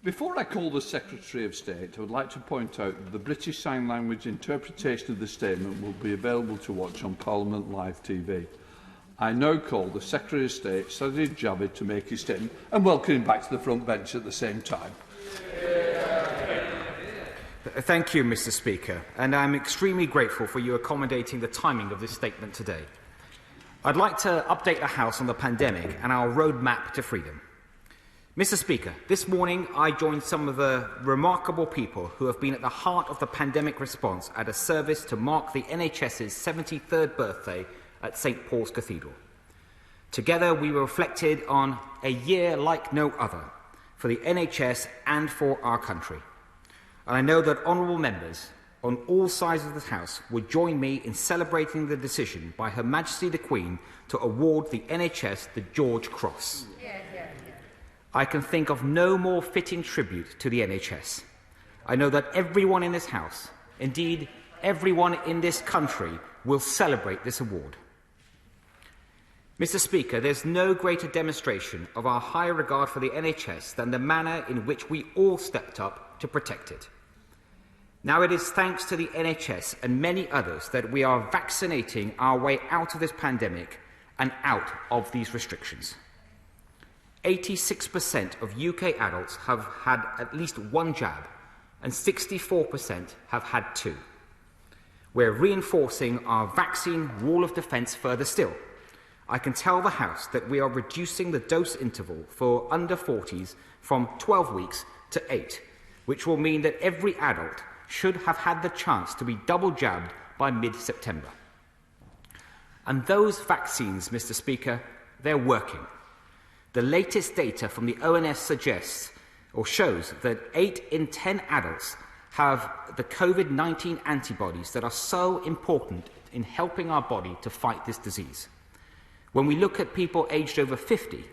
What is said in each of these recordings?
Before I call the Secretary of State, I would like to point out that the British Sign Language interpretation of the statement will be available to watch on Parliament Live TV. I now call the Secretary of State, Sajid Javid, to make his statement and welcome him back to the front bench at the same time. Thank you, Mr. Speaker, and I'm extremely grateful for you accommodating the timing of this statement today. I'd like to update the House on the pandemic and our roadmap to freedom. Mr. Speaker, this morning I joined some of the remarkable people who have been at the heart of the pandemic response at a service to mark the NHS's 73rd birthday at St Paul's Cathedral. Together we reflected on a year like no other for the NHS and for our country. And I know that honourable members on all sides of the House would join me in celebrating the decision by Her Majesty the Queen to award the NHS the George Cross. I can think of no more fitting tribute to the NHS. I know that everyone in this House, indeed everyone in this country, will celebrate this award. Mr. Speaker, there's no greater demonstration of our high regard for the NHS than the manner in which we all stepped up to protect it. Now it is thanks to the NHS and many others that we are vaccinating our way out of this pandemic and out of these restrictions. 86% of UK adults have had at least one jab, and 64% have had two. We're reinforcing our vaccine wall of defence further still. I can tell the House that we are reducing the dose interval for under 40s from 12 weeks to 8, which will mean that every adult should have had the chance to be double jabbed by mid-September. And those vaccines, Mr. Speaker, they're working. The latest data from the ONS suggests or shows that 8 in 10 adults have the Covid-19 antibodies that are so important in helping our body to fight this disease. When we look at people aged over 50,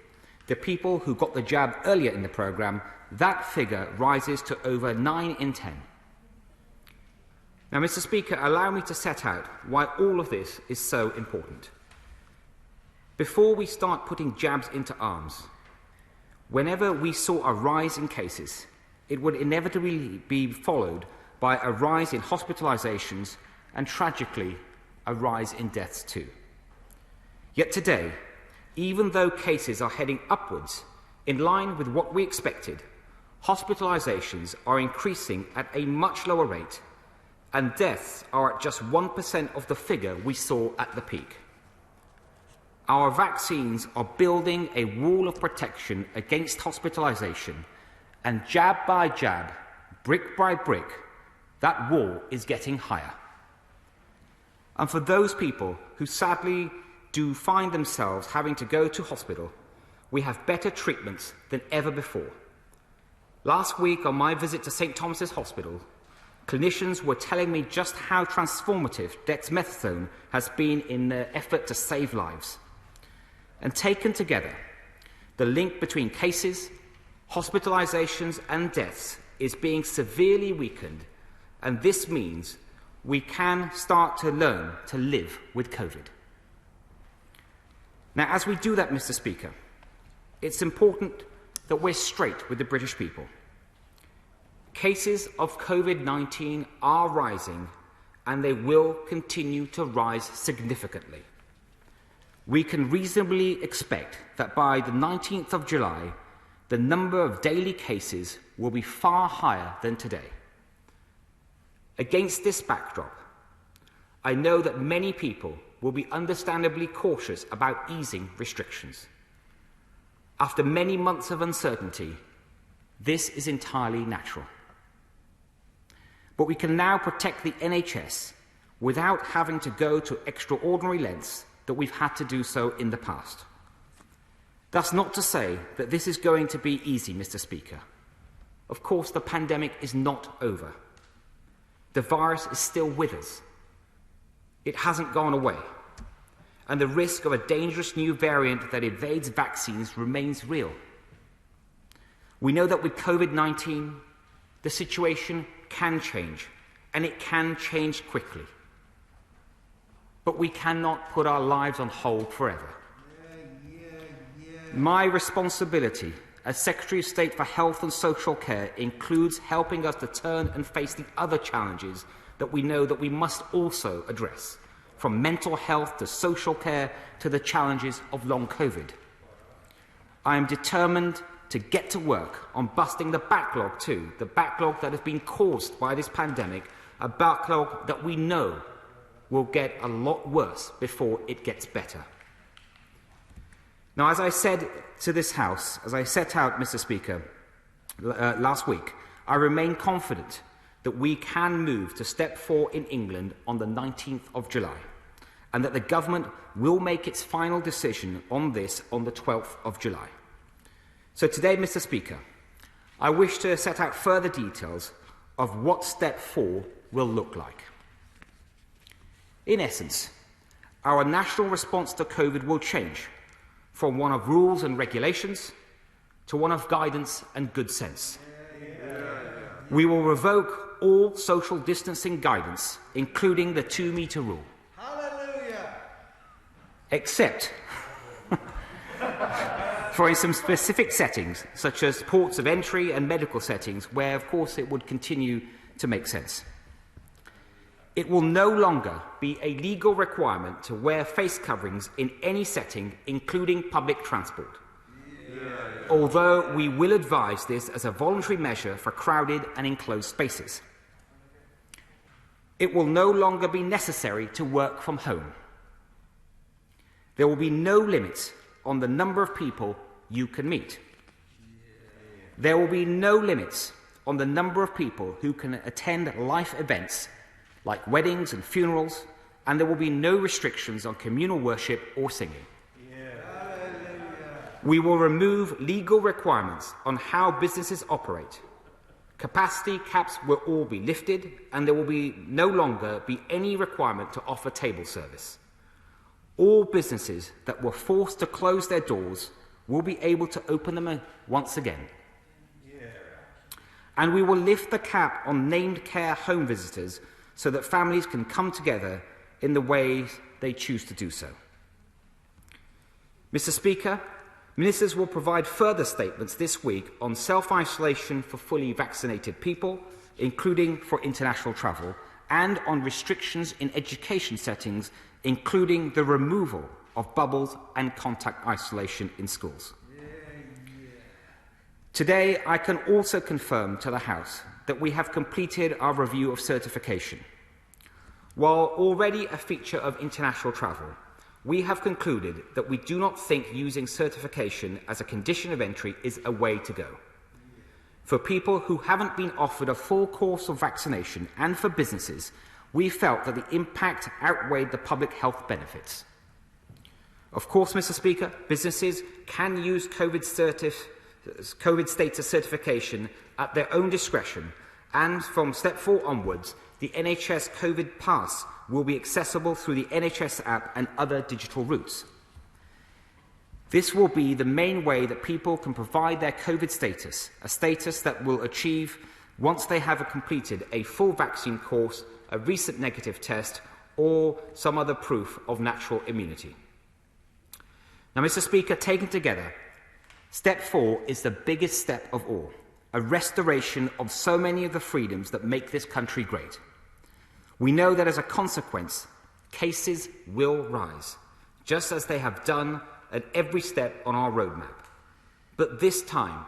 the people who got the jab earlier in the programme, that figure rises to over 9 in 10. Now, Mr. Speaker, allow me to set out why all of this is so important. Before we start putting jabs into arms, whenever we saw a rise in cases, it would inevitably be followed by a rise in hospitalisations and, tragically, a rise in deaths too. Yet today, even though cases are heading upwards, in line with what we expected, hospitalisations are increasing at a much lower rate, and deaths are at just 1% of the figure we saw at the peak. Our vaccines are building a wall of protection against hospitalisation, and jab by jab, brick by brick, that wall is getting higher. And for those people who sadly do find themselves having to go to hospital, we have better treatments than ever before. Last week on my visit to St Thomas's Hospital, clinicians were telling me just how transformative dexamethasone has been in their effort to save lives. And taken together, the link between cases, hospitalisations and deaths is being severely weakened, and this means we can start to learn to live with COVID. Now, as we do that, Mr. Speaker, it's important that we're straight with the British people. Cases of COVID-19 are rising, and they will continue to rise significantly. We can reasonably expect that by the 19th of July, the number of daily cases will be far higher than today. Against this backdrop, I know that many people will be understandably cautious about easing restrictions. After many months of uncertainty, this is entirely natural. But we can now protect the NHS without having to go to extraordinary lengths that we've had to do so in the past. That's not to say that this is going to be easy, Mr. Speaker. Of course, the pandemic is not over. The virus is still with us. It hasn't gone away. And the risk of a dangerous new variant that evades vaccines remains real. We know that with COVID-19, the situation can change, and it can change quickly. But we cannot put our lives on hold forever. My responsibility as Secretary of State for Health and Social Care includes helping us to turn and face the other challenges that we know that we must also address, from mental health to social care to the challenges of long COVID. I am determined to get to work on busting the backlog too, the backlog that has been caused by this pandemic, a backlog that we know will get a lot worse before it gets better. Now, as I said to this House, as I set out, Mr. Speaker, last week, I remain confident that we can move to step 4 in England on the 19th of July, and that the government will make its final decision on this on the 12th of July. So today, Mr. Speaker, I wish to set out further details of what step 4 will look like. In essence, our national response to COVID will change from one of rules and regulations to one of guidance and good sense. We will revoke all social distancing guidance, including the 2-metre rule. Hallelujah! Except for in some specific settings, such as ports of entry and medical settings, where, of course, it would continue to make sense. It will no longer be a legal requirement to wear face coverings in any setting, including public transport. Although we will advise this as a voluntary measure for crowded and enclosed spaces. It will no longer be necessary to work from home. There will be no limits on the number of people you can meet. There will be no limits on the number of people who can attend life events like weddings and funerals, and there will be no restrictions on communal worship or singing. We will remove legal requirements on how businesses operate. Capacity caps will all be lifted, and there will no longer be any requirement to offer table service. All businesses that were forced to close their doors will be able to open them once again. And we will lift the cap on named care home visitors so that families can come together in the ways they choose to do so. Mr. Speaker, ministers will provide further statements this week on self-isolation for fully vaccinated people, including for international travel, and on restrictions in education settings, including the removal of bubbles and contact isolation in schools. Today, I can also confirm to the House that we have completed our review of certification. While already a feature of international travel, we have concluded that we do not think using certification as a condition of entry is a way to go. For people who haven't been offered a full course of vaccination and for businesses, we felt that the impact outweighed the public health benefits. Of course, Mr. Speaker, businesses can use COVID status certification at their own discretion, and from step 4 onwards, the NHS COVID Pass will be accessible through the NHS app and other digital routes. This will be the main way that people can provide their COVID status, a status that will achieve once they have completed a full vaccine course, a recent negative test, or some other proof of natural immunity. Now, Mr. Speaker, taken together, step 4 is the biggest step of all, a restoration of so many of the freedoms that make this country great. We know that as a consequence, cases will rise, just as they have done at every step on our roadmap. But this time,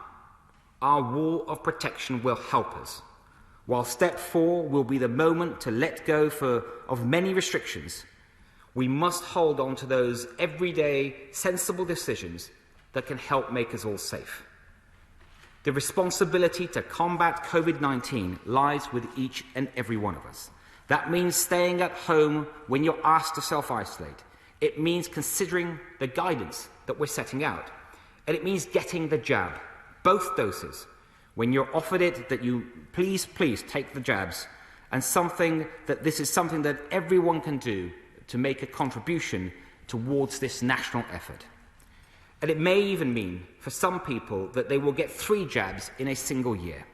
our wall of protection will help us. While step 4 will be the moment to let go of many restrictions, we must hold on to those everyday, sensible decisions that can help make us all safe. The responsibility to combat COVID-19 lies with each and every one of us. That means staying at home when you're asked to self-isolate. It means considering the guidance that we're setting out. And it means getting the jab, both doses. When you're offered it, that you please take the jabs. And this is something that everyone can do to make a contribution towards this national effort. And it may even mean, for some people, that they will get 3 jabs in a single year.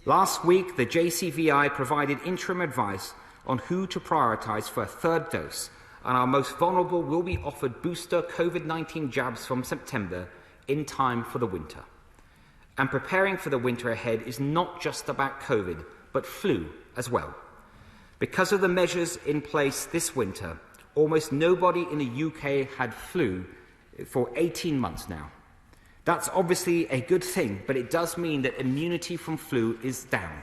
Last week, the JCVI provided interim advice on who to prioritise for a 3rd dose, and our most vulnerable will be offered booster COVID-19 jabs from September in time for the winter. And preparing for the winter ahead is not just about COVID, but flu as well. Because of the measures in place this winter, almost nobody in the UK had flu for 18 months now. That's obviously a good thing, but it does mean that immunity from flu is down.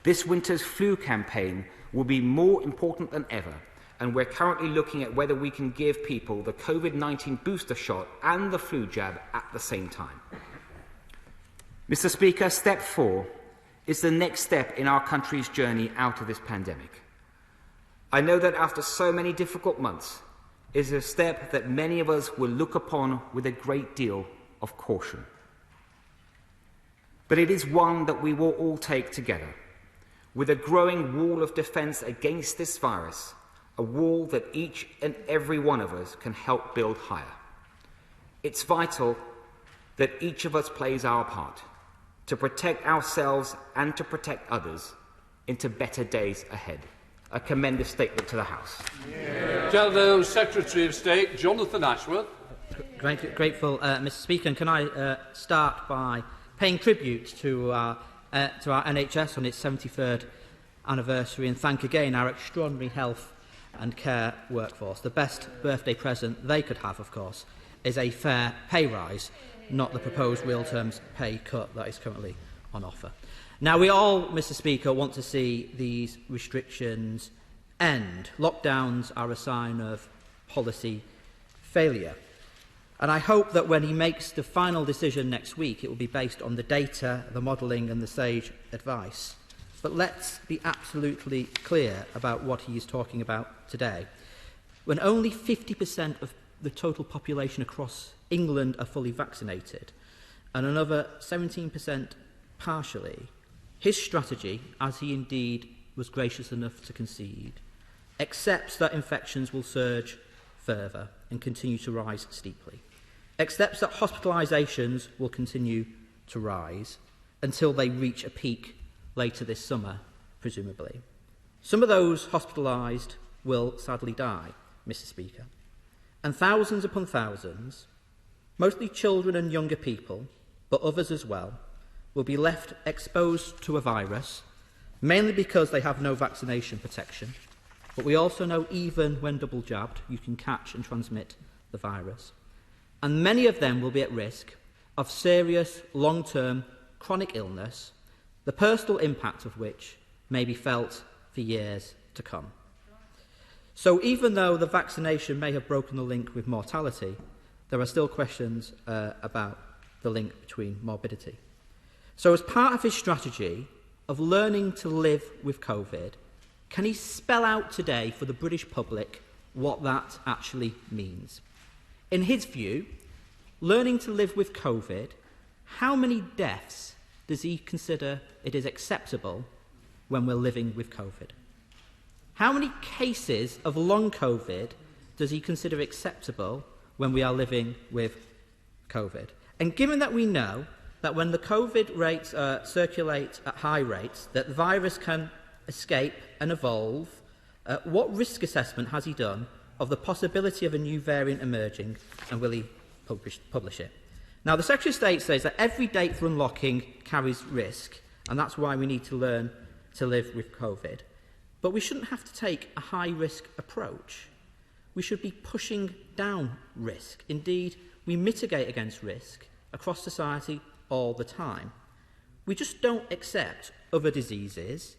This winter's flu campaign will be more important than ever, and we're currently looking at whether we can give people the Covid-19 booster shot and the flu jab at the same time. Mr. Speaker, step 4 is the next step in our country's journey out of this pandemic. I know that after so many difficult months, it is a step that many of us will look upon with a great deal of caution. But it is one that we will all take together, with a growing wall of defence against this virus, a wall that each and every one of us can help build higher. It's vital that each of us plays our part to protect ourselves and to protect others into better days ahead. I commend this statement to the House. Shadow Secretary of State Jonathan Ashworth. Grateful, Mr. Speaker. And can I start by paying tribute to our NHS on its 73rd anniversary and thank again our extraordinary health and care workforce. The best birthday present they could have, of course, is a fair pay rise, not the proposed real terms pay cut that is currently on offer. Now, we all, Mr. Speaker, want to see these restrictions end. Lockdowns are a sign of policy failure. And I hope that when he makes the final decision next week, it will be based on the data, the modelling and the sage advice. But let's be absolutely clear about what he is talking about today. When only 50% of the total population across England are fully vaccinated and another 17% partially, his strategy, as he indeed was gracious enough to concede, accepts that infections will surge further and continue to rise steeply, accepts that hospitalisations will continue to rise until they reach a peak later this summer, presumably. Some of those hospitalised will sadly die, Mr. Speaker, and thousands upon thousands, mostly children and younger people, but others as well, will be left exposed to a virus, mainly because they have no vaccination protection. But we also know even when double jabbed, you can catch and transmit the virus. And many of them will be at risk of serious, long-term, chronic illness, the personal impact of which may be felt for years to come. So even though the vaccination may have broken the link with mortality, there are still questions about the link between morbidity. So as part of his strategy of learning to live with COVID, can he spell out today for the British public what that actually means? In his view, learning to live with COVID, how many deaths does he consider it is acceptable when we're living with COVID? How many cases of long COVID does he consider acceptable when we are living with COVID? And given that we know that when the COVID rates circulate at high rates, that the virus can escape and evolve, what risk assessment has he done of the possibility of a new variant emerging, and will he publish it? Now, the Secretary of State says that every date for unlocking carries risk, and that's why we need to learn to live with COVID. But we shouldn't have to take a high-risk approach. We should be pushing down risk. Indeed, we mitigate against risk across society all the time. We just don't accept other diseases.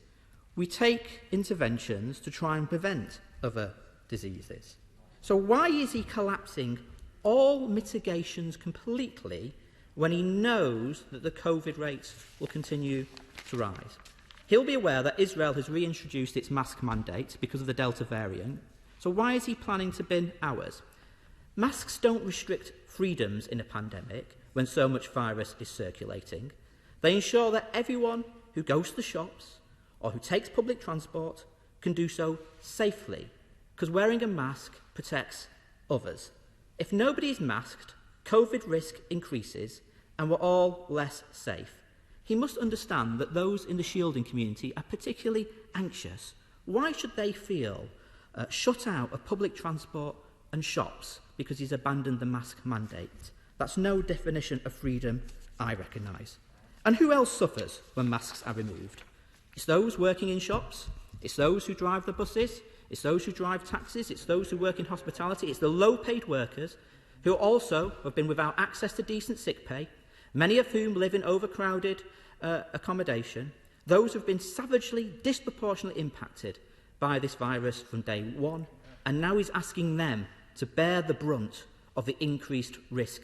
We take interventions to try and prevent other diseases. So why is he collapsing all mitigations completely when he knows that the COVID rates will continue to rise? He'll be aware that Israel has reintroduced its mask mandate because of the Delta variant. So why is he planning to bin ours? Masks don't restrict freedoms in a pandemic when so much virus is circulating. They ensure that everyone who goes to the shops or who takes public transport can do so safely, because wearing a mask protects others. If nobody is masked, COVID risk increases and we're all less safe. He must understand that those in the shielding community are particularly anxious. Why should they feel shut out of public transport and shops because he's abandoned the mask mandate? That's no definition of freedom I recognise. And who else suffers when masks are removed? It's those working in shops, it's those who drive the buses, it's those who drive taxis, it's those who work in hospitality, it's the low-paid workers who also have been without access to decent sick pay, many of whom live in overcrowded accommodation, those who have been savagely, disproportionately impacted by this virus from day one, and now he's asking them to bear the brunt of the increased risk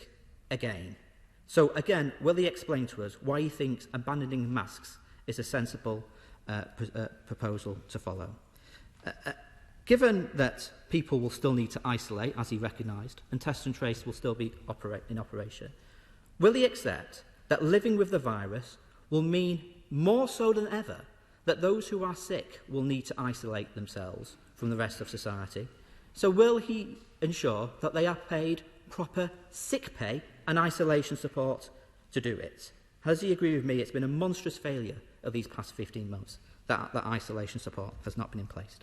again. So again, will he explain to us why he thinks abandoning masks is a sensible proposal to follow? Given that people will still need to isolate, as he recognised, and test and trace will still be in operation, will he accept that living with the virus will mean more so than ever that those who are sick will need to isolate themselves from the rest of society? So will he ensure that they are paid proper sick pay and isolation support to do it? Does he agree with me it's been a monstrous failure of these past 15 months that isolation support has not been in place?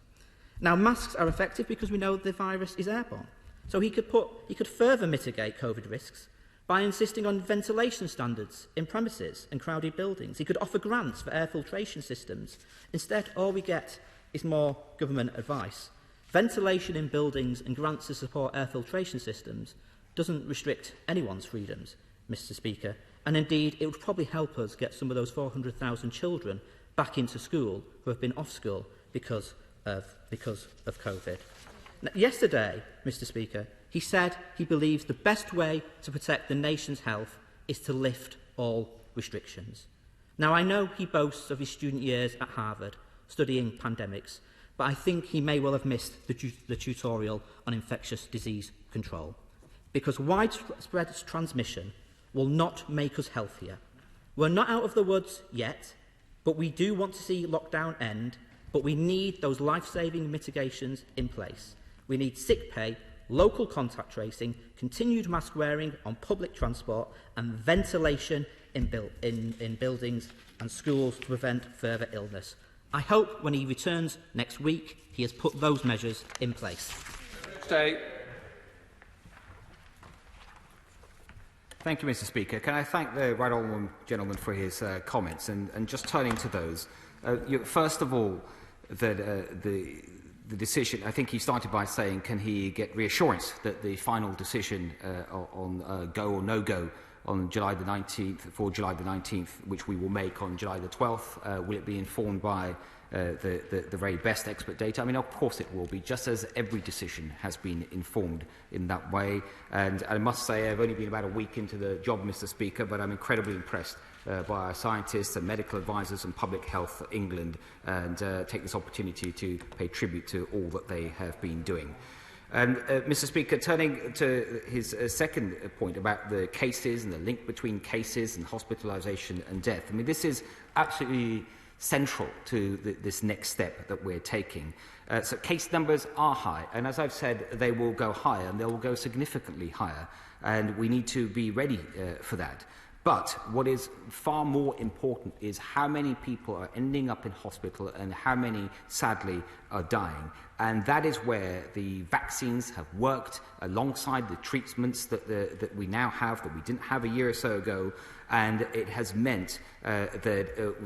Now, masks are effective because we know the virus is airborne. So he could further mitigate COVID risks by insisting on ventilation standards in premises and crowded buildings. He could offer grants for air filtration systems. Instead, all we get is more government advice. Ventilation in buildings and grants to support air filtration systems doesn't restrict anyone's freedoms, Mr. Speaker, and indeed it would probably help us get some of those 400,000 children back into school who have been off school because of COVID. Now, yesterday, Mr. Speaker, he said he believes the best way to protect the nation's health is to lift all restrictions. Now, I know he boasts of his student years at Harvard studying pandemics, but I think he may well have missed the tutorial on infectious disease control, because widespread transmission will not make us healthier. We're not out of the woods yet, but we do want to see lockdown end, but we need those life-saving mitigations in place. We need sick pay, local contact tracing, continued mask wearing on public transport, and ventilation in buildings and schools to prevent further illness. I hope when he returns next week, he has put those measures in place. Stay. Thank you, Mr. Speaker. Can I thank the right honourable gentleman for his comments, and just turning to those. First of all, that the decision, I think he started by saying, can he get reassurance that the final decision on go or no go on July the 19th, for July the 19th, which we will make on July the 12th, will it be informed by the very best expert data? I mean, of course it will be, just as every decision has been informed in that way. And I must say, I've only been about a week into the job, Mr. Speaker, but I'm incredibly impressed by our scientists and medical advisors and Public Health England, and take this opportunity to pay tribute to all that they have been doing. And, Mr. Speaker, turning to his second point about the cases and the link between cases and hospitalisation and death, I mean, this is absolutely central to this next step that we're taking. So case numbers are high, and as I've said, they will go higher, and they will go significantly higher, and we need to be ready for that. But what is far more important is how many people are ending up in hospital and how many, sadly, are dying. And that is where the vaccines have worked alongside the treatments that we now have, that we didn't have a year or so ago. And it has meant that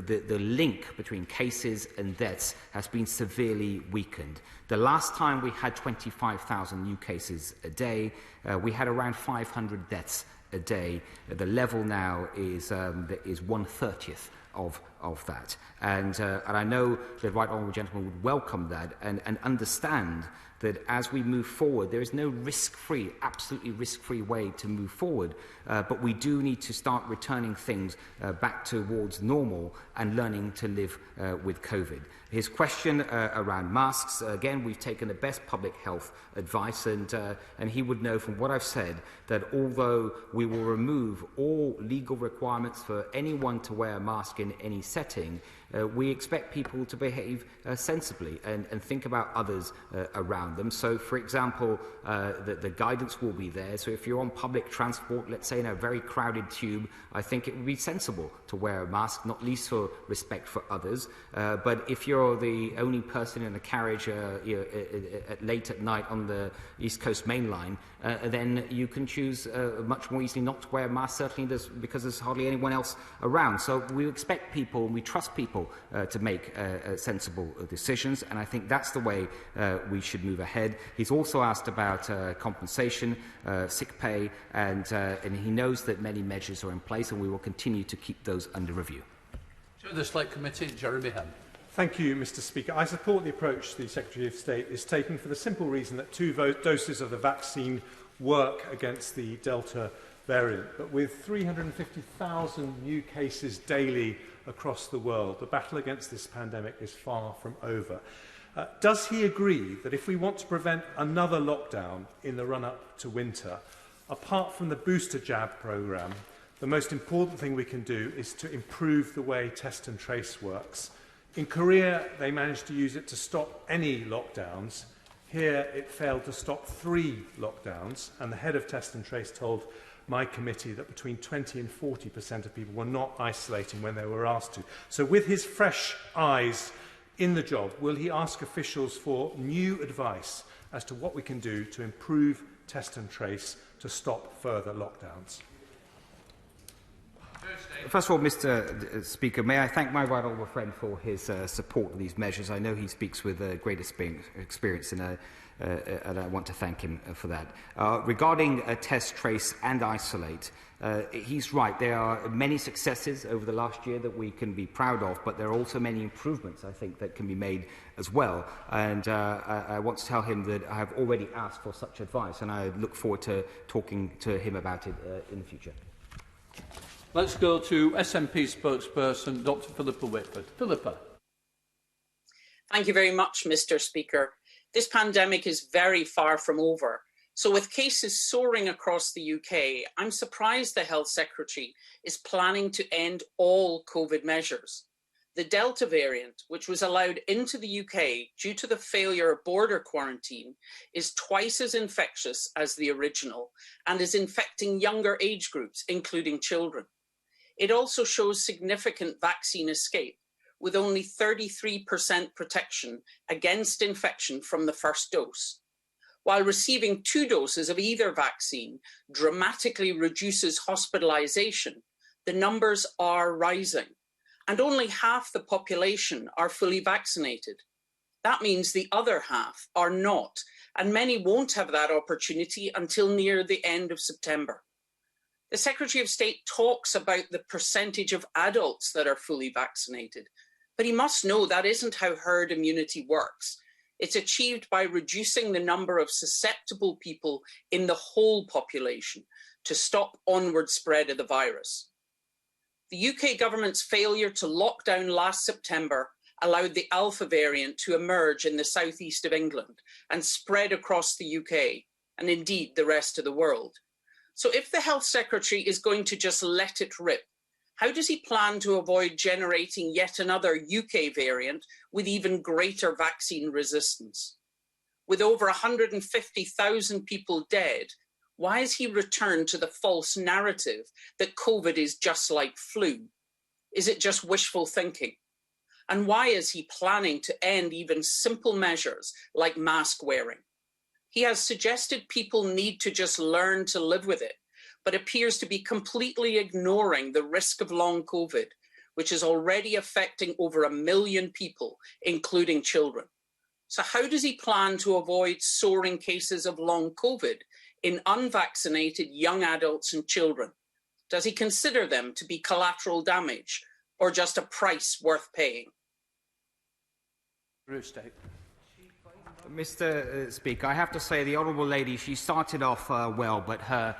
the link between cases and deaths has been severely weakened. The last time we had 25,000 new cases a day, we had around 500 deaths a day. The level now is 1/30th of that. And I know the right honourable gentleman would welcome that and understand that as we move forward, there is no risk-free, absolutely risk-free way to move forward, but we do need to start returning things back towards normal and learning to live with COVID. His question around masks, again, we've taken the best public health advice, and he would know from what I've said that although we will remove all legal requirements for anyone to wear a mask in any setting, we expect people to behave sensibly and think about others around them. So, for example, the guidance will be there. So if you're on public transport, let's say in a very crowded tube, I think it would be sensible to wear a mask, not least for respect for others. But if you're the only person in a carriage late at night on the East Coast Main Line, then you can choose much more easily not to wear a mask, certainly because there's hardly anyone else around. So we expect people, we trust people to make sensible decisions, and I think that's the way we should move ahead. He's also asked about compensation, sick pay, and he knows that many measures are in place, and we will continue to keep those under review. To the Select Committee, Jeremy Hunt. Thank you, Mr. Speaker. I support the approach the Secretary of State is taking for the simple reason that 2 doses of the vaccine work against the Delta variant. But with 350,000 new cases daily across the world, the battle against this pandemic is far from over. Does he agree that if we want to prevent another lockdown in the run-up to winter, apart from the booster jab programme, the most important thing we can do is to improve the way test and trace works? In Korea, they managed to use it to stop any lockdowns. Here, it failed to stop 3 lockdowns, and the head of Test and Trace told my committee that between 20 and 40% of people were not isolating when they were asked to. So with his fresh eyes in the job, will he ask officials for new advice as to what we can do to improve Test and Trace to stop further lockdowns? First of all, Mr. Speaker, may I thank my right honourable friend for his support of these measures. I know he speaks with great experience, and I want to thank him for that. Regarding test, trace and isolate, he's right. There are many successes over the last year that we can be proud of, but there are also many improvements, I think, that can be made as well. And I want to tell him that I have already asked for such advice, and I look forward to talking to him about it in the future. Let's go to SNP spokesperson, Dr. Philippa Whitford. Philippa. Thank you very much, Mr. Speaker. This pandemic is very far from over. So with cases soaring across the UK, I'm surprised the Health Secretary is planning to end all COVID measures. The Delta variant, which was allowed into the UK due to the failure of border quarantine, is twice as infectious as the original and is infecting younger age groups, including children. It also shows significant vaccine escape, with only 33% protection against infection from the first dose. While receiving 2 doses of either vaccine dramatically reduces hospitalisation, the numbers are rising, and only half the population are fully vaccinated. That means the other half are not, and many won't have that opportunity until near the end of September. The Secretary of State talks about the percentage of adults that are fully vaccinated, but he must know that isn't how herd immunity works. It's achieved by reducing the number of susceptible people in the whole population to stop onward spread of the virus. The UK government's failure to lock down last September allowed the Alpha variant to emerge in the southeast of England and spread across the UK, and indeed the rest of the world. So if the Health Secretary is going to just let it rip, how does he plan to avoid generating yet another UK variant with even greater vaccine resistance? With over 150,000 people dead, why has he returned to the false narrative that COVID is just like flu? Is it just wishful thinking? And why is he planning to end even simple measures like mask wearing? He has suggested people need to just learn to live with it, but appears to be completely ignoring the risk of long COVID, which is already affecting over 1 million people, including children. So how does he plan to avoid soaring cases of long COVID in unvaccinated young adults and children? Does he consider them to be collateral damage or just a price worth paying? Mr. Speaker, I have to say the Honourable Lady, she started off well, but her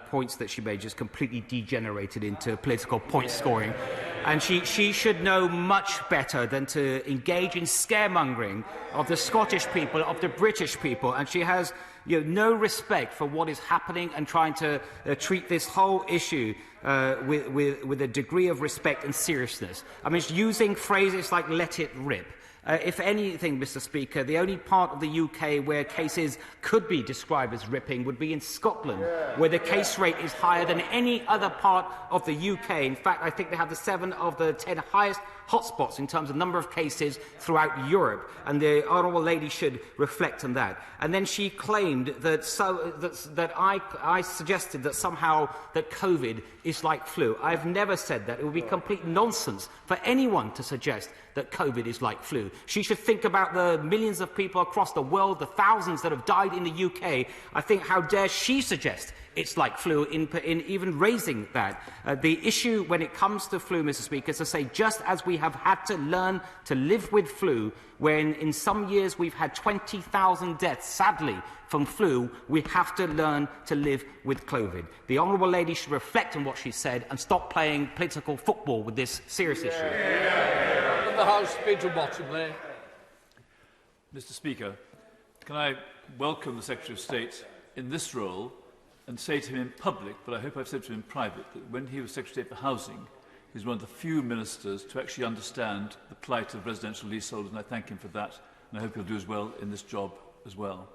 points that she made just completely degenerated into political point scoring. And she should know much better than to engage in scaremongering of the Scottish people, of the British people. And she has no respect for what is happening and trying to treat this whole issue with a degree of respect and seriousness. I mean, she's using phrases like "let it rip." If anything, Mr. Speaker, the only part of the UK where cases could be described as ripping would be in Scotland, where the case rate is higher than any other part of the UK. In fact, I think they have the 7 of the 10 highest hotspots in terms of number of cases throughout Europe, and the Honourable Lady should reflect on that. And then she claimed that I suggested that somehow that COVID is like flu. I've never said that. It would be complete nonsense for anyone to suggest that COVID is like flu. She should think about the millions of people across the world, the thousands that have died in the UK. I think, how dare she suggest it's like flu in even raising that. The issue when it comes to flu, Mr. Speaker, is to say just as we have had to learn to live with flu, when in some years we've had 20,000 deaths, sadly, from flu, we have to learn to live with COVID. The Honourable Lady should reflect on what she said and stop playing political football with this serious issue. In the House, Peter Bottomley. Mr. Speaker, can I welcome the Secretary of State in this role and say to him in public, but I hope I've said to him in private, that when he was Secretary of State for Housing, he was one of the few ministers to actually understand the plight of residential leaseholders, and I thank him for that, and I hope he'll do as well in this job as well.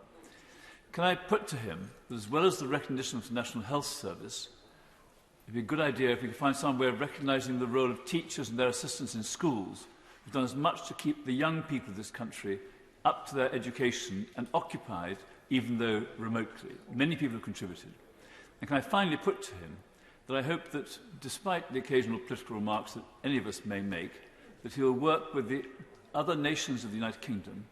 Can I put to him that as well as the recognition of the National Health Service, it would be a good idea if we could find some way of recognising the role of teachers and their assistants in schools, who've done as much to keep the young people of this country up to their education and occupied, even though remotely. Many people have contributed. And can I finally put to him that I hope that, despite the occasional political remarks that any of us may make, that he will work with the other nations of the United Kingdom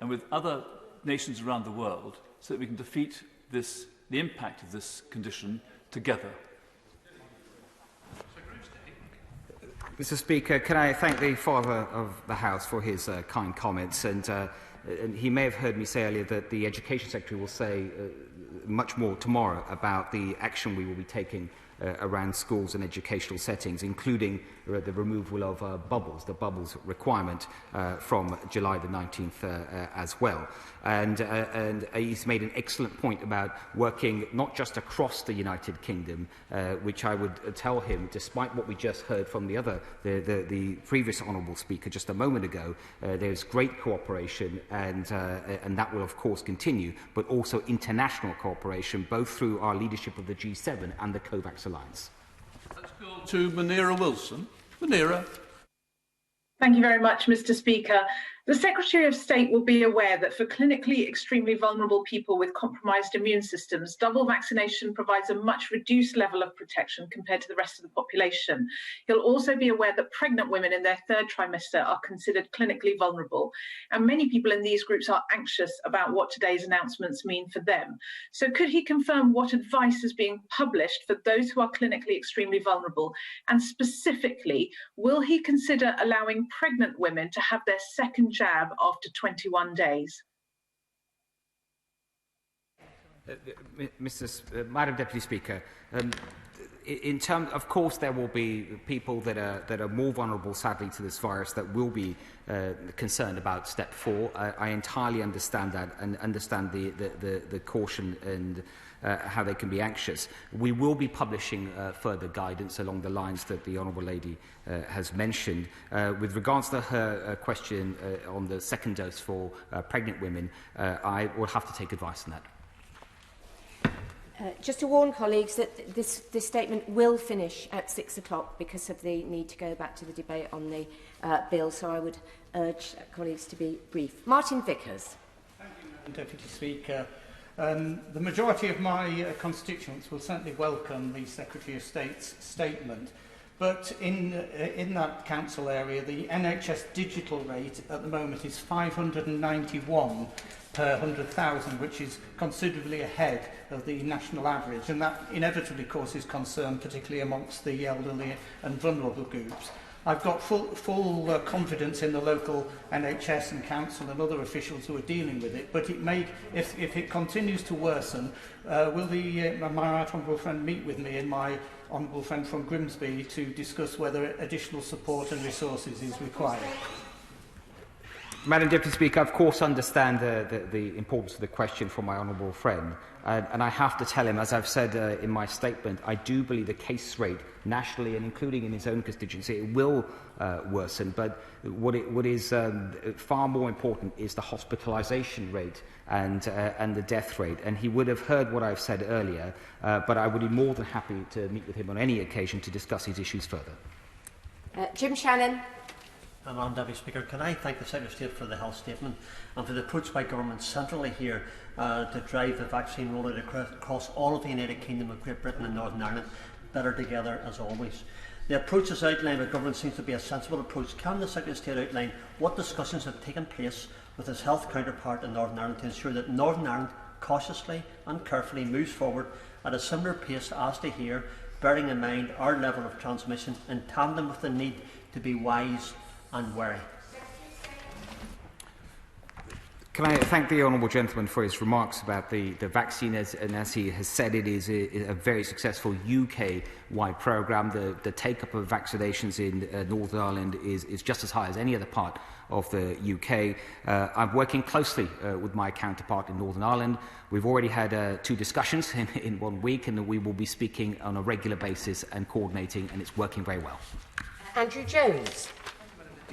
and with other nations around the world so that we can defeat the impact of this condition together. Mr. Speaker, can I thank the Father of the House for his kind comments, and he may have heard me say earlier that the Education Secretary will say much more tomorrow about the action we will be taking around schools and educational settings, including the removal of the bubbles requirement from July the 19th as well. And he's made an excellent point about working not just across the United Kingdom, which I would tell him, despite what we just heard from the previous Honourable Speaker just a moment ago, there's great cooperation, and that will of course continue, but also international cooperation, both through our leadership of the G7 and the COVAX Alliance. Let's go to Munira Wilson. Munira. Thank you very much, Mr. Speaker. The Secretary of State will be aware that for clinically extremely vulnerable people with compromised immune systems, double vaccination provides a much reduced level of protection compared to the rest of the population. He'll also be aware that pregnant women in their 3rd trimester are considered clinically vulnerable, and many people in these groups are anxious about what today's announcements mean for them. So could he confirm what advice is being published for those who are clinically extremely vulnerable, and specifically, will he consider allowing pregnant women to have their 2nd jab after 21 days? Madam Deputy Speaker, in terms, of course, there will be people that are more vulnerable, sadly, to this virus that will be concerned about step 4. I entirely understand that and understand the caution and how they can be anxious. We will be publishing further guidance along the lines that the Honourable Lady has mentioned. With regards to her question on the 2nd dose for pregnant women, I will have to take advice on that. Just to warn colleagues that this statement will finish at 6 o'clock because of the need to go back to the debate on the bill, so I would urge colleagues to be brief. Martin Vickers. Thank you, Madam Deputy Speaker. The majority of my constituents will certainly welcome the Secretary of State's statement, but in that council area, the NHS digital rate at the moment is 591 per 100,000, which is considerably ahead of the national average, and that inevitably causes concern, particularly amongst the elderly and vulnerable groups. I've got full confidence in the local NHS and council and other officials who are dealing with it, but it may, if it continues to worsen, will my right honourable friend meet with me in my honourable friend from Grimsby to discuss whether additional support and resources is required. Madam Deputy Speaker, I of course understand the importance of the question from my honourable friend, and I have to tell him, as I've said in my statement, I do believe the case rate nationally and including in his own constituency it will worsen, but what is far more important is the hospitalisation rate and the death rate, and he would have heard what I've said earlier, but I would be more than happy to meet with him on any occasion to discuss these issues further. Jim Shannon. Madam Deputy Speaker, can I thank the Secretary of State for the health statement and for the approach by government centrally here to drive the vaccine rollout across all of the United Kingdom of Great Britain and Northern Ireland better together as always. The approach as outlined by government seems to be a sensible approach. Can the Secretary of State outline what discussions have taken place with his health counterpart in Northern Ireland to ensure that Northern Ireland cautiously and carefully moves forward at a similar pace as to here, bearing in mind our level of transmission in tandem with the need to be wise and wary? Can I thank the honourable gentleman for his remarks about the vaccine, and as he has said, it is a very successful UK-wide programme. The take-up of vaccinations in Northern Ireland is just as high as any other part of the UK. I'm working closely with my counterpart in Northern Ireland. We've already had 2 discussions in 1 week, and we will be speaking on a regular basis and coordinating, and it's working very well. Andrew Jones.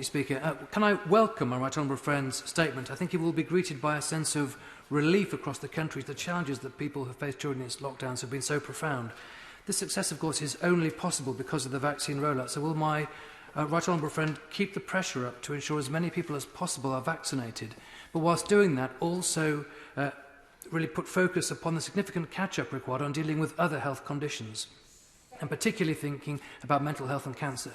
Speaker, can I welcome my right honourable friend's statement? I think it will be greeted by a sense of relief across the country. The challenges that people have faced during these lockdowns have been so profound. This success, of course, is only possible because of the vaccine rollout. So will my right honourable friend keep the pressure up to ensure as many people as possible are vaccinated, but whilst doing that also really put focus upon the significant catch-up required on dealing with other health conditions, and particularly thinking about mental health and cancer?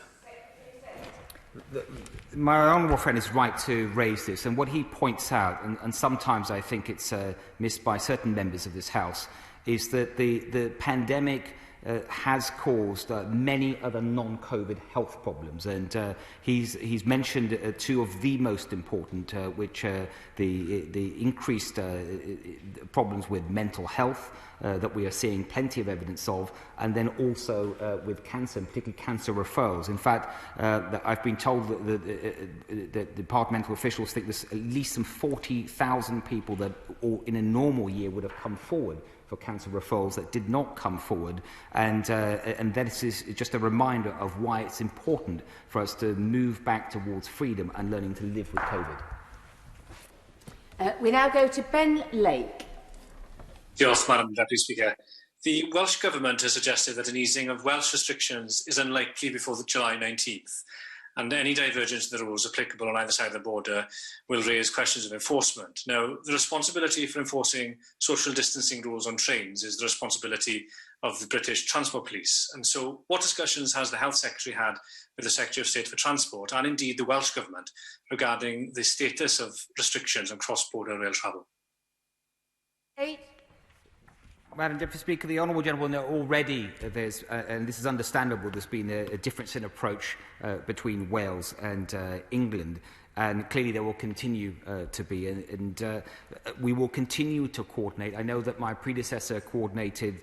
My honourable friend is right to raise this, and what he points out, and sometimes I think it's missed by certain members of this House, is that the pandemic has caused many other non-COVID health problems, and he's mentioned 2 of the most important, which the increased problems with mental health that we are seeing plenty of evidence of, and then also with cancer, and particularly cancer referrals. In fact, I've been told that departmental officials think there's at least some 40,000 people that in a normal year would have come forward for cancer referrals that did not come forward, and this is just a reminder of why it's important for us to move back towards freedom and learning to live with COVID. We now go to Ben Lake. Diolch, Madam Deputy Speaker. The Welsh Government has suggested that an easing of Welsh restrictions is unlikely before the July 19th, and any divergence in the rules applicable on either side of the border will raise questions of enforcement. Now, the responsibility for enforcing social distancing rules on trains is the responsibility of the British Transport Police. And so what discussions has the Health Secretary had with the Secretary of State for Transport, and indeed the Welsh Government, regarding the status of restrictions on cross-border rail travel? Madam Deputy Speaker, the honourable gentleman already there's, and this is understandable, there's been a difference in approach between Wales and England, and clearly there will continue to be, and we will continue to coordinate. I know that my predecessor coordinated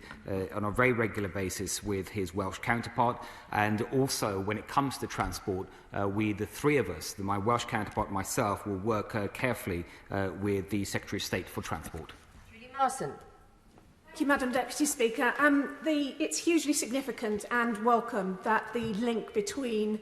on a very regular basis with his Welsh counterpart, and also when it comes to transport, we, the 3 of us, my Welsh counterpart and myself, will work carefully with the Secretary of State for Transport. Julie Marson. Thank you, Madam Deputy Speaker. It's hugely significant and welcome that the link between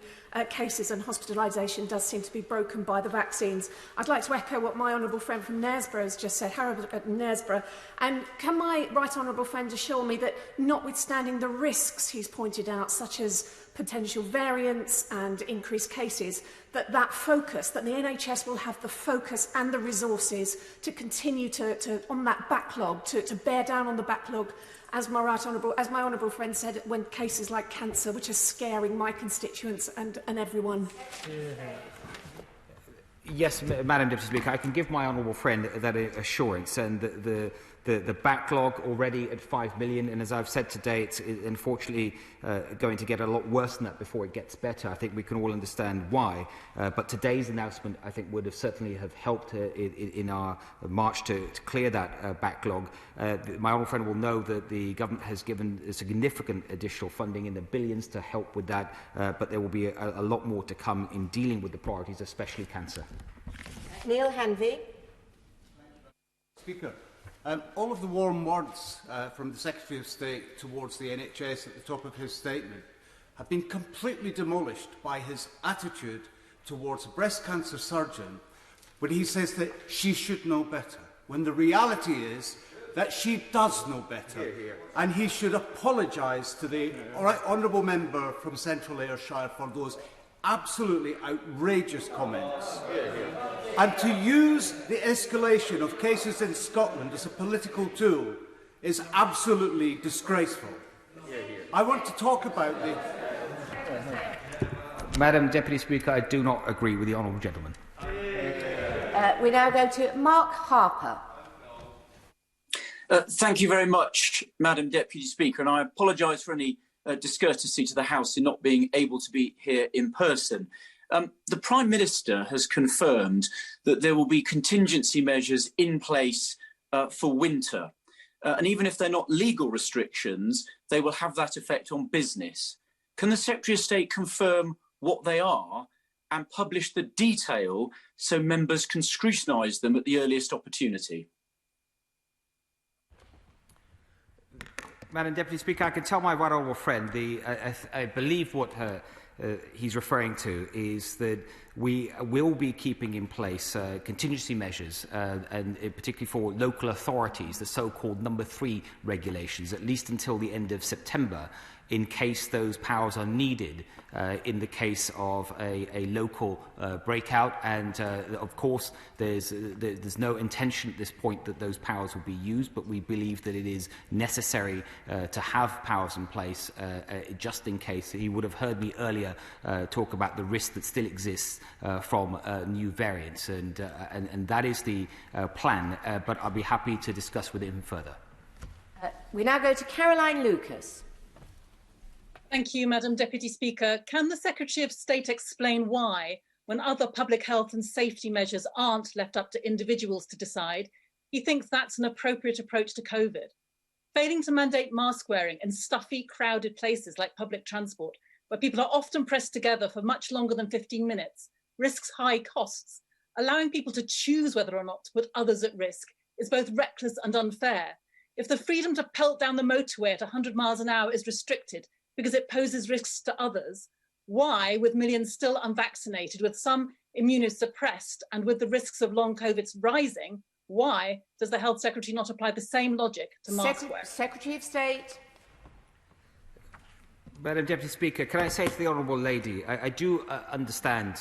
cases and hospitalisation does seem to be broken by the vaccines. I'd like to echo what my honourable friend from Knaresborough has just said, Harold at Knaresborough. And can my right honourable friend assure me that, notwithstanding the risks he's pointed out, such as potential variants and increased cases, that focus, that the NHS will have the focus and the resources to continue to on that backlog, to bear down on the backlog, as my honourable friend said, when cases like cancer, which are scaring my constituents and everyone. Yes, Madam Deputy Speaker, I can give my honourable friend that assurance, and the backlog already at 5 million, and as I've said today, it's unfortunately going to get a lot worse than that before it gets better. I think we can all understand why, but today's announcement, I think, would have certainly have helped in our march to clear that backlog. My honourable friend will know that the government has given significant additional funding in the billions to help with that, but there will be a lot more to come in dealing with the priorities, especially cancer. Neil Hanvey. Speaker, all of the warm words from the Secretary of State towards the NHS at the top of his statement have been completely demolished by his attitude towards a breast cancer surgeon when he says that she should know better, when the reality is that she does know better. And he should apologise to the honourable member from Central Ayrshire for those absolutely outrageous comments. And to use the escalation of cases in Scotland as a political tool is absolutely disgraceful. I want to talk about the... Madam Deputy Speaker, I do not agree with the honourable gentleman. We now go to Mark Harper. Thank you very much, Madam Deputy Speaker, and I apologise for any discourtesy to the House in not being able to be here in person. The Prime Minister has confirmed that there will be contingency measures in place for winter. And even if they're not legal restrictions, they will have that effect on business. Can the Secretary of State confirm what they are and publish the detail so members can scrutinise them at the earliest opportunity? Madam Deputy Speaker, I can tell my right honourable friend, I believe what he's referring to is that we will be keeping in place contingency measures, and particularly for local authorities, the so-called number 3 regulations, at least until the end of September, in case those powers are needed in the case of a local breakout. And of course, there's no intention at this point that those powers will be used, but we believe that it is necessary to have powers in place just in case. He would have heard me earlier talk about the risk that still exists from new variants, and that is the plan, but I'll be happy to discuss with him further. We now go to Caroline Lucas. Thank you, Madam Deputy Speaker. Can the Secretary of State explain why, when other public health and safety measures aren't left up to individuals to decide, he thinks that's an appropriate approach to COVID? Failing to mandate mask wearing in stuffy, crowded places like public transport, where people are often pressed together for much longer than 15 minutes, risks high costs. Allowing people to choose whether or not to put others at risk is both reckless and unfair. If the freedom to pelt down the motorway at 100 miles an hour is restricted because it poses risks to others, why, with millions still unvaccinated, with some immunosuppressed, and with the risks of long COVID rising, why does the Health Secretary not apply the same logic to mask wear? Secretary of State. Madam Deputy Speaker, can I say to the Honourable Lady, I do understand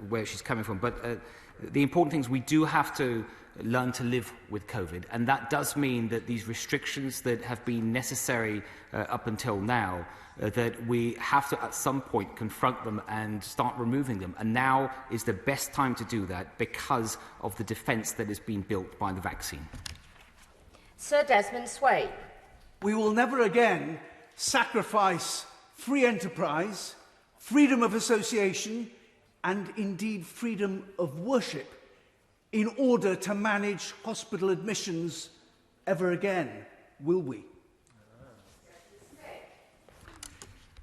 where she's coming from, but the important thing is we do have to learn to live with COVID, and that does mean that these restrictions that have been necessary up until now, that we have to at some point confront them and start removing them, and now is the best time to do that because of the defence that has been built by the vaccine. Sir Desmond Swayne. We will never again sacrifice free enterprise, freedom of association, and indeed freedom of worship in order to manage hospital admissions ever again, will we?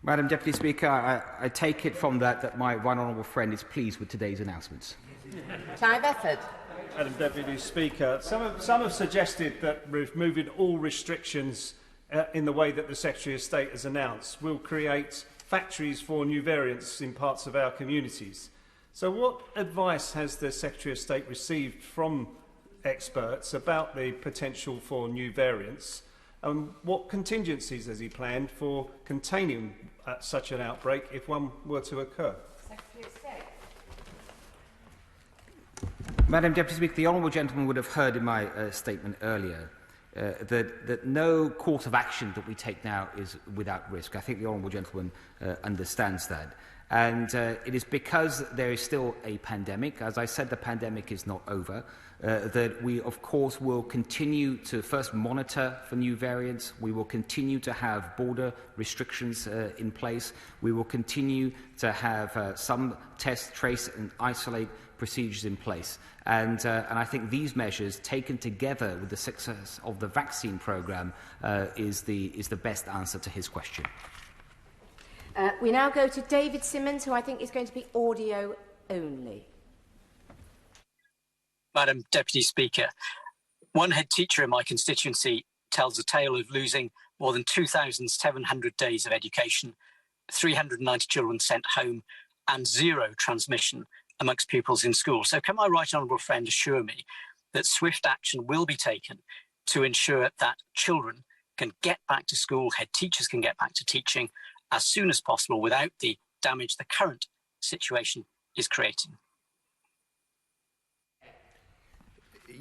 Madam Deputy Speaker, I take it from that my right honourable friend is pleased with today's announcements. Clive Efford. Madam Deputy Speaker, some have suggested that removing all restrictions in the way that the Secretary of State has announced will create factories for new variants in parts of our communities. So what advice has the Secretary of State received from experts about the potential for new variants? And what contingencies has he planned for containing such an outbreak if one were to occur? Secretary of State. Madam Deputy Speaker, the honourable gentleman would have heard in my statement earlier that no course of action that we take now is without risk. I think the honourable gentleman understands that. And it is because there is still a pandemic. As I said, the pandemic is not over. That we, of course, will continue to first monitor for new variants. We will continue to have border restrictions in place. We will continue to have some test, trace and isolate procedures in place. And I think these measures, taken together with the success of the vaccine programme, is the best answer to his question. We now go to David Simmons, who I think is going to be audio only. Madam Deputy Speaker, one head teacher in my constituency tells a tale of losing more than 2,700 days of education, 390 children sent home, and 0 transmission amongst pupils in school. So can my right honourable friend assure me that swift action will be taken to ensure that children can get back to school, head teachers can get back to teaching as soon as possible without the damage the current situation is creating?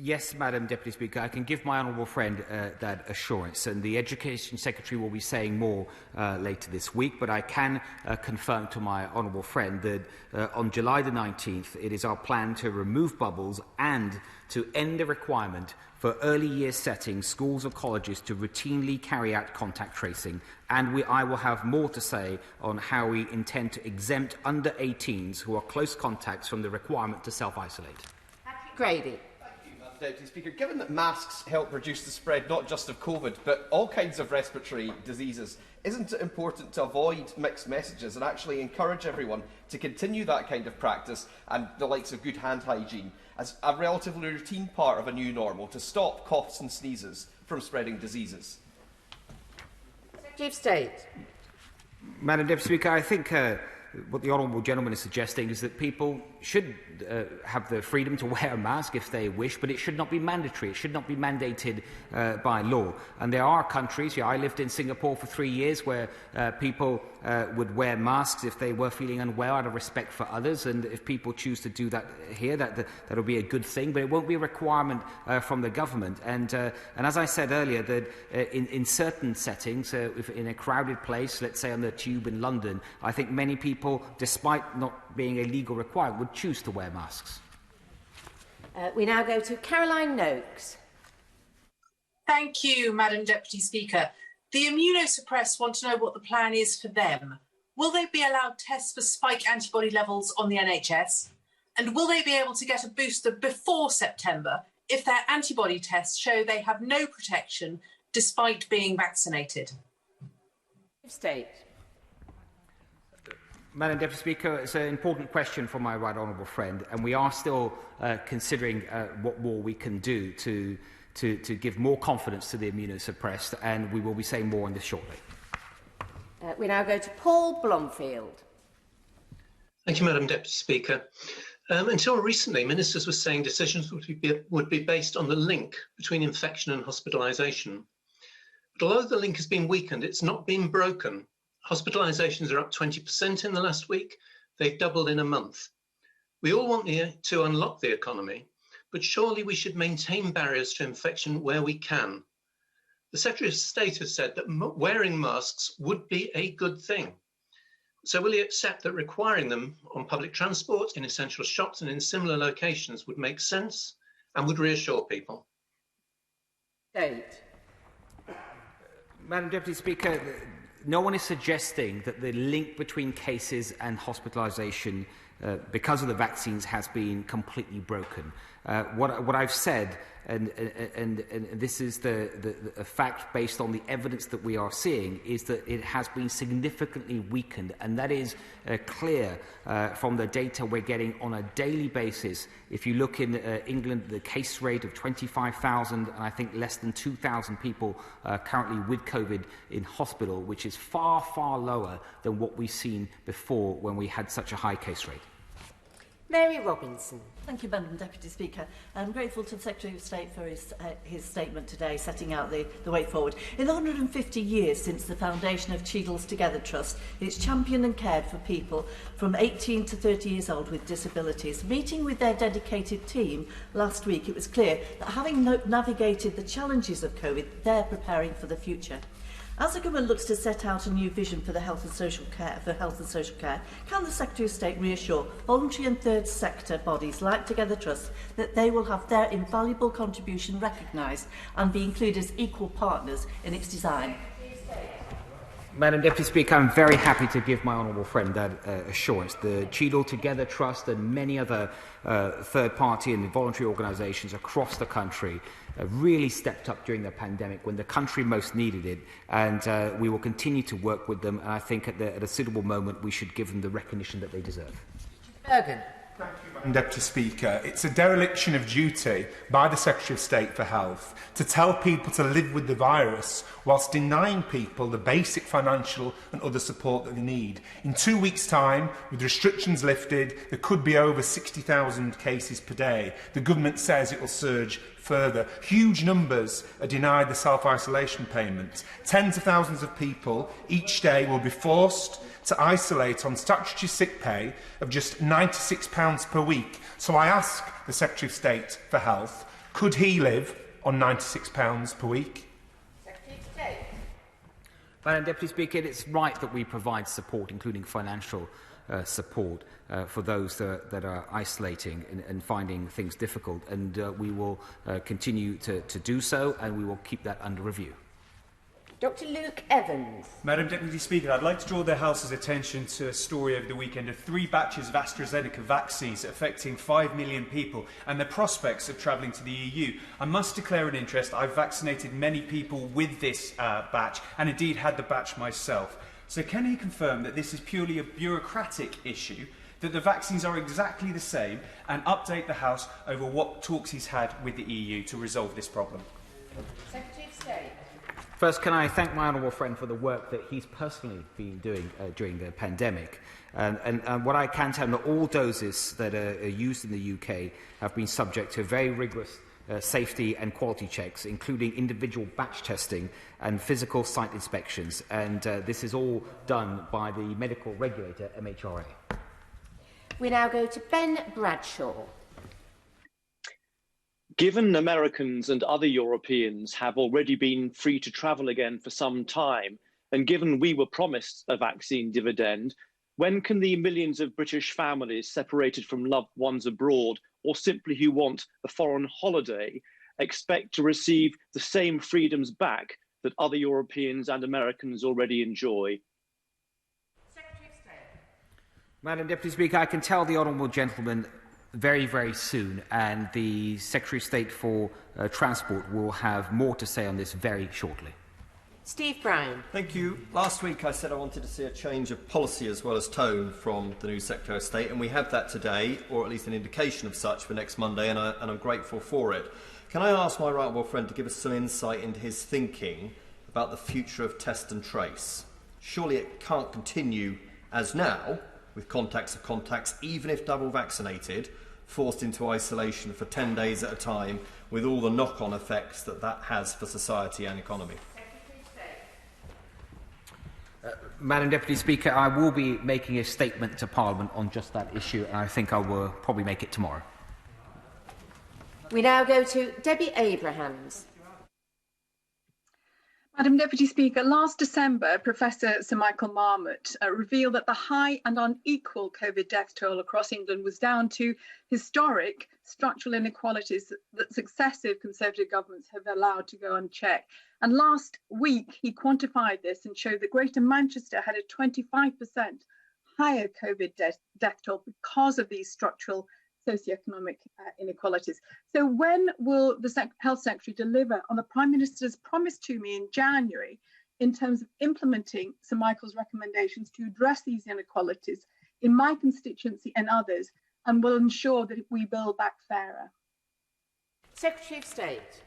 Yes, Madam Deputy Speaker, I can give my honourable friend that assurance, and the Education Secretary will be saying more later this week, but I can confirm to my honourable friend that on July the 19th it is our plan to remove bubbles and to end the requirement for early year settings, schools or colleges to routinely carry out contact tracing, and I will have more to say on how we intend to exempt under 18s who are close contacts from the requirement to self-isolate. Grady. Deputy Speaker, given that masks help reduce the spread not just of COVID but all kinds of respiratory diseases, isn't it important to avoid mixed messages and actually encourage everyone to continue that kind of practice and the likes of good hand hygiene as a relatively routine part of a new normal to stop coughs and sneezes from spreading diseases? Secretary of State. Madam Deputy Speaker, I think what the honourable gentleman is suggesting is that people should have the freedom to wear a mask if they wish, but it should not be mandatory. It should not be mandated by law. And there are countries, I lived in Singapore for 3 years, where people would wear masks if they were feeling unwell out of respect for others. And if people choose to do that here, that'll be a good thing, but it won't be a requirement from the government. And as I said earlier, that in certain settings, if in a crowded place, let's say on the tube in London, I think many people, despite not being a legal requirement, would choose to wear masks. We now go to Caroline Noakes. Thank you, Madam Deputy Speaker. The immunosuppressed want to know what the plan is for them. Will they be allowed tests for spike antibody levels on the NHS? And will they be able to get a booster before September if their antibody tests show they have no protection despite being vaccinated? State. Madam Deputy Speaker, it's an important question from my right honourable friend, and we are still considering what more we can do to give more confidence to the immunosuppressed, and we will be saying more on this shortly. We now go to Paul Blomfield. Thank you, Madam Deputy Speaker. Until recently, ministers were saying decisions would be based on the link between infection and hospitalisation. But although the link has been weakened, it's not been broken. Hospitalisations are up 20% in the last week. They've doubled in a month. We all want to unlock the economy, but surely we should maintain barriers to infection where we can. The Secretary of State has said that wearing masks would be a good thing. So will he accept that requiring them on public transport, in essential shops and in similar locations would make sense and would reassure people? State. Madam Deputy Speaker, no one is suggesting that the link between cases and hospitalisation because of the vaccines has been completely broken. What I've said, and this is the fact based on the evidence that we are seeing, is that it has been significantly weakened, and that is clear from the data we're getting on a daily basis. If you look in England, the case rate of 25,000, and I think less than 2,000 people currently with COVID in hospital, which is far, far lower than what we've seen before when we had such a high case rate. Mary Robinson. Thank you, Madam Deputy Speaker. I'm grateful to the Secretary of State for his statement today, setting out the way forward. In the 150 years since the foundation of Cheadle's Together Trust, it's championed and cared for people from 18 to 30 years old with disabilities. Meeting with their dedicated team last week, it was clear that having navigated the challenges of COVID, they're preparing for the future. As the government looks to set out a new vision for health and social care, can the Secretary of State reassure voluntary and third sector bodies like Together Trust that they will have their invaluable contribution recognised and be included as equal partners in its design? Madam Deputy Speaker, I'm very happy to give my honourable friend that assurance. The Cheadle Together Trust and many other third-party and voluntary organisations across the country really stepped up during the pandemic when the country most needed it, and we will continue to work with them, and I think at a suitable moment we should give them the recognition that they deserve. Bergen. Thank you, Madam Deputy Speaker. It's a dereliction of duty by the Secretary of State for Health to tell people to live with the virus whilst denying people the basic financial and other support that they need. In 2 weeks' time, with restrictions lifted, there could be over 60,000 cases per day. The government says it will surge further. Huge numbers are denied the self-isolation payments. Tens of thousands of people each day will be forced to isolate on statutory sick pay of just £96 per week. So I ask the Secretary of State for Health, could he live on £96 per week? Secretary of State. Madam Deputy Speaker, it's right that we provide support, including financial support, for those that are isolating and finding things difficult, and we will continue to do so, and we will keep that under review. Dr Luke Evans. Madam Deputy Speaker, I'd like to draw the House's attention to a story over the weekend of 3 batches of AstraZeneca vaccines affecting 5 million people and the prospects of travelling to the EU. I must declare an interest. I've vaccinated many people with this batch and indeed had the batch myself. So can he confirm that this is purely a bureaucratic issue, that the vaccines are exactly the same, and update the House over what talks he's had with the EU to resolve this problem? Secretary of State. First, can I thank my honourable friend for the work that he's personally been doing during the pandemic. And what I can tell him that all doses that are used in the UK have been subject to very rigorous safety and quality checks, including individual batch testing and physical site inspections. And this is all done by the medical regulator, MHRA. We now go to Ben Bradshaw. Given Americans and other Europeans have already been free to travel again for some time, and given we were promised a vaccine dividend, when can the millions of British families separated from loved ones abroad, or simply who want a foreign holiday, expect to receive the same freedoms back that other Europeans and Americans already enjoy? Madam Deputy Speaker, I can tell the honourable gentleman very, very soon, and the Secretary of State for Transport will have more to say on this very shortly. Steve Brown. Thank you. Last week I said I wanted to see a change of policy as well as tone from the new Secretary of State, and we have that today, or at least an indication of such for next Monday, and I'm grateful for it. Can I ask my right honourable friend to give us some insight into his thinking about the future of test and trace? Surely it can't continue as now, with contacts of contacts, even if double vaccinated, forced into isolation for 10 days at a time, with all the knock-on effects that has for society and economy. Madam Deputy Speaker, I will be making a statement to Parliament on just that issue, and I think I will probably make it tomorrow. We now go to Debbie Abrahams. Madam Deputy Speaker, last December, Professor Sir Michael Marmot revealed that the high and unequal COVID death toll across England was down to historic structural inequalities that successive Conservative governments have allowed to go unchecked. And last week, he quantified this and showed that Greater Manchester had a 25% higher COVID death toll because of these structural socioeconomic inequalities. So when will the Health Secretary deliver on the Prime Minister's promise to me in January in terms of implementing Sir Michael's recommendations to address these inequalities in my constituency and others, and will ensure that we build back fairer? Secretary of State.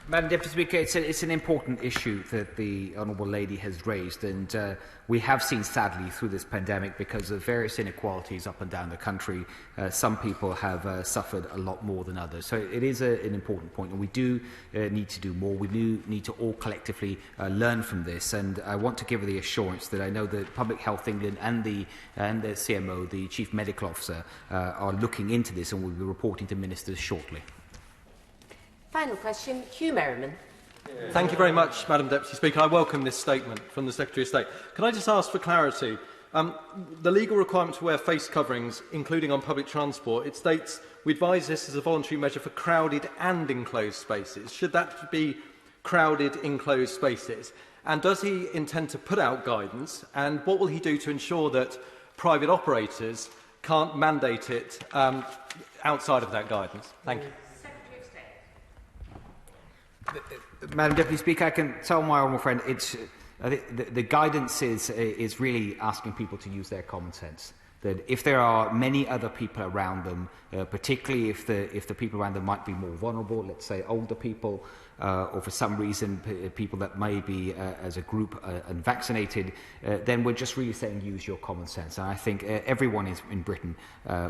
Madam Deputy Speaker, it's an important issue that the Honourable Lady has raised, and we have seen, sadly, through this pandemic, because of various inequalities up and down the country, some people have suffered a lot more than others. So it is an important point, and we do need to do more. We do need to all collectively learn from this, and I want to give her the assurance that I know that Public Health England and the CMO, the Chief Medical Officer, are looking into this and will be reporting to ministers shortly. Final question, Hugh Merriman. Thank you very much, Madam Deputy Speaker. I welcome this statement from the Secretary of State. Can I just ask for clarity? The legal requirement to wear face coverings, including on public transport, it states, we advise this as a voluntary measure for crowded and enclosed spaces. Should that be crowded, enclosed spaces? And does he intend to put out guidance? And what will he do to ensure that private operators can't mandate it outside of that guidance? Thank you. Madam Deputy Speaker, I can tell my honourable friend I think the guidance is really asking people to use their common sense. That if there are many other people around them, particularly if the people around them might be more vulnerable, let's say older people, or for some reason people that may be as a group unvaccinated, then we're just really saying use your common sense. And I think everyone in Britain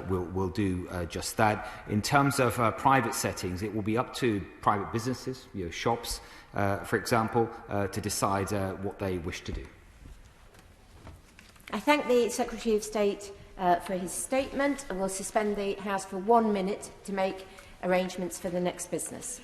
will do just that. In terms of private settings, it will be up to private businesses, shops, for example, to decide what they wish to do. I thank the Secretary of State for his statement and will suspend the House for 1 minute to make arrangements for the next business.